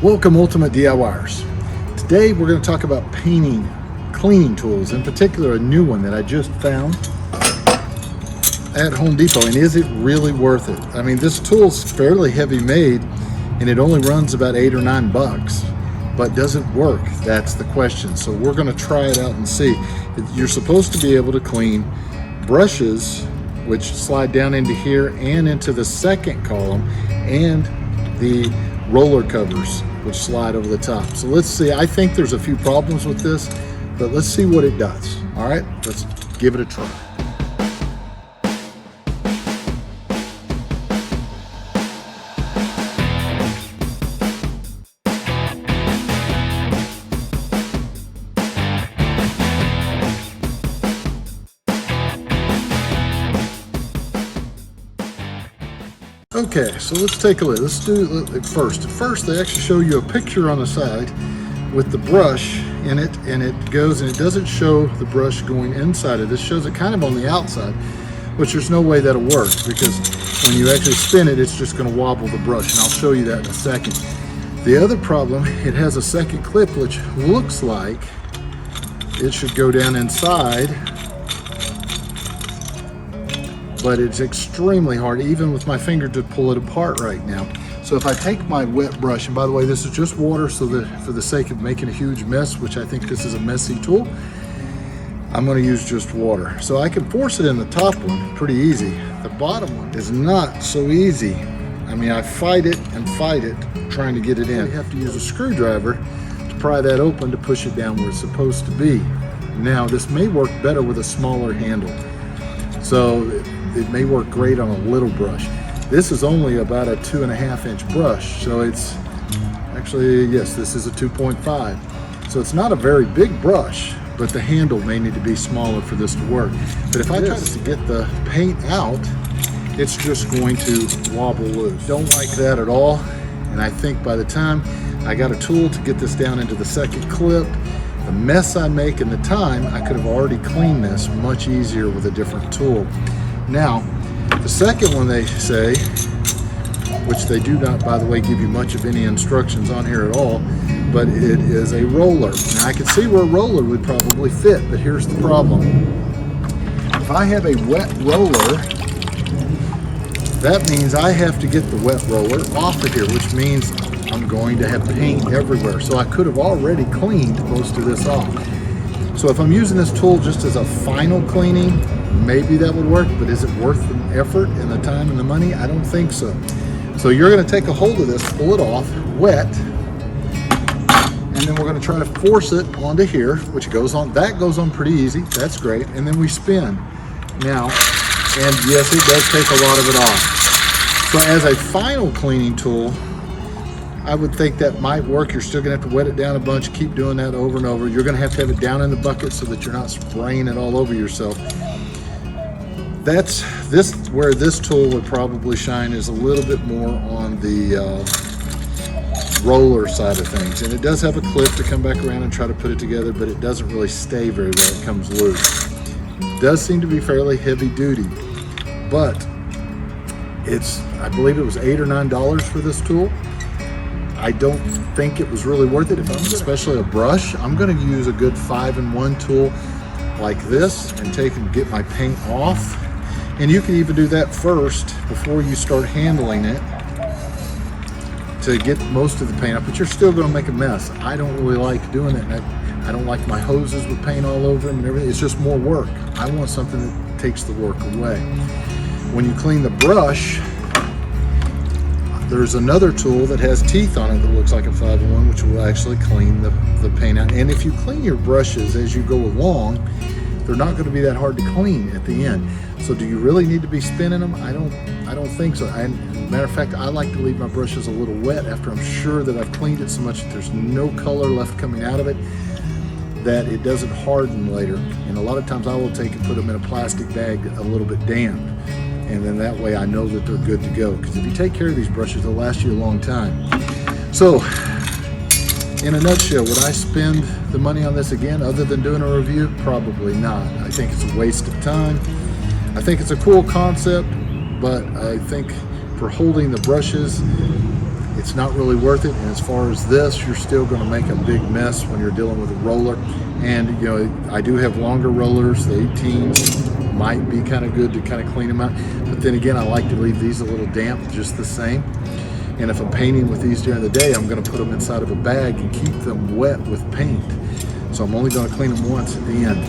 Welcome, Ultimate DIYers. Today we're going to talk about painting cleaning tools, in particular a new one that I just found at Home Depot. And is it really worth it? I mean, this tool's fairly heavy made and it only runs about $8 or $9, but does it work? That's the question. So we're going to try it out and see. You're supposed to be able to clean brushes, which slide down into here and into the second column, and the roller covers, which slide over the top. So let's see. I think there's a few problems with this, but let's see what it does. All right, let's give it a try. Okay, so let's take a look. Let's do it first. First, they actually show you a picture on the side with the brush in it, and it goes, and it doesn't show the brush going inside of this. It shows it kind of on the outside, which there's no way that'll work, because when you actually spin it, it's just going to wobble the brush, and I'll show you that in a second. The other problem, it has a second clip, which looks like it should go down inside, but it's extremely hard, even with my finger, to pull it apart right now. So if I take my wet brush, and by the way, this is just water, so that for the sake of making a huge mess, which I think this is a messy tool, I'm going to use just water. So I can force it in the top one pretty easy. The bottom one is not so easy. I mean, I fight it and fight it trying to get it in. You have to use a screwdriver to pry that open to push it down where it's supposed to be. Now, this may work better with a smaller handle. So it may work great on a little brush. This is only about a 2.5 inch brush. So it's actually, yes, this is a 2.5. So it's not a very big brush, but the handle may need to be smaller for this to work. But if I try to get the paint out, it's just going to wobble loose. Don't like that at all. And I think by the time I got a tool to get this down into the second clip, the mess I make in the time, I could have already cleaned this much easier with a different tool. Now, the second one they say, which they do not, by the way, give you much of any instructions on here at all, but it is a roller. Now, I can see where a roller would probably fit, but here's the problem. If I have a wet roller, that means I have to get the wet roller off of here, which means I'm going to have paint everywhere. So I could have already cleaned most of this off. So if I'm using this tool just as a final cleaning, maybe that would work, but is it worth the effort and the time and the money? I don't think so. So you're going to take a hold of this, pull it off, wet, and then we're going to try to force it onto here, which goes on. That goes on pretty easy. That's great. And then we spin. Now, and yes, it does take a lot of it off. So as a final cleaning tool, I would think that might work. You're still gonna have to wet it down a bunch, keep doing that over and over. You're gonna have to have it down in the bucket so that you're not spraying it all over yourself. That's where this tool would probably shine, is a little bit more on the roller side of things. And it does have a clip to come back around and try to put it together, but it doesn't really stay very well. It comes loose. It does seem to be fairly heavy duty, but I believe it was $8 or $9 for this tool. I don't think it was really worth it. If I'm especially a brush, I'm going to use a good 5-in-1 tool like this and get my paint off. And you can even do that first before you start handling it to get most of the paint up, but you're still going to make a mess. I don't really like doing it. I don't like my hoses with paint all over them and everything. It's just more work. I want something that takes the work away. When you clean the brush, there's another tool that has teeth on it that looks like a 5-in-1, which will actually clean the paint out. And if you clean your brushes as you go along, they're not going to be that hard to clean at the end. So do you really need to be spinning them? I don't think so. Matter of fact, I like to leave my brushes a little wet after I'm sure that I've cleaned it so much that there's no color left coming out of it, that it doesn't harden later. And a lot of times I will take and put them in a plastic bag a little bit damp. And then that way I know that they're good to go. Because if you take care of these brushes, they'll last you a long time. So, in a nutshell, would I spend the money on this again other than doing a review? Probably not. I think it's a waste of time. I think it's a cool concept, but I think for holding the brushes it's not really worth it. And as far as this, you're still going to make a big mess when you're dealing with a roller. And you know, I do have longer rollers. The 18s might be kind of good to kind of clean them out, but then again, I like to leave these a little damp just the same. And if I'm painting with these during the day, I'm going to put them inside of a bag and keep them wet with paint. So I'm only going to clean them once at the end.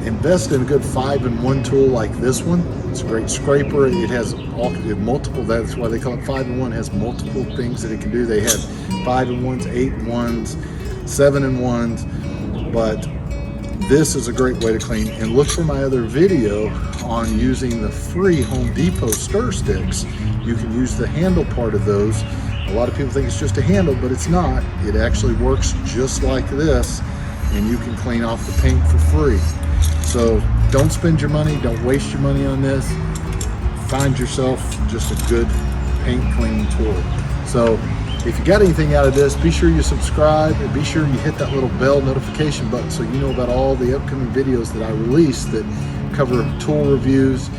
Invest in a good 5-in-1 tool like this one. It's a great scraper. It has multiple, that's why they call it 5-in-1. It has multiple things that it can do. They have 5-in-1s, 8-in-1s, 7-in-1s, but this is a great way to clean. And look for my other video on using the free Home Depot stir sticks. You can use the handle part of those. A lot of people think it's just a handle, but it's not. It actually works just like this, and you can clean off the paint for free. So don't spend your money, don't waste your money on this. Find yourself just a good paint cleaning tool. So if you got anything out of this, be sure you subscribe and be sure you hit that little bell notification button so you know about all the upcoming videos that I release that cover tool reviews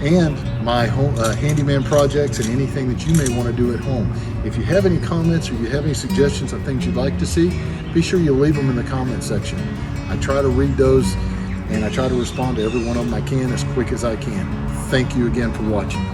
and my home handyman projects and anything that you may want to do at home. If you have any comments or you have any suggestions of things you'd like to see, be sure you leave them in the comment section. I try to read those and I try to respond to every one of them I can as quick as I can. Thank you again for watching.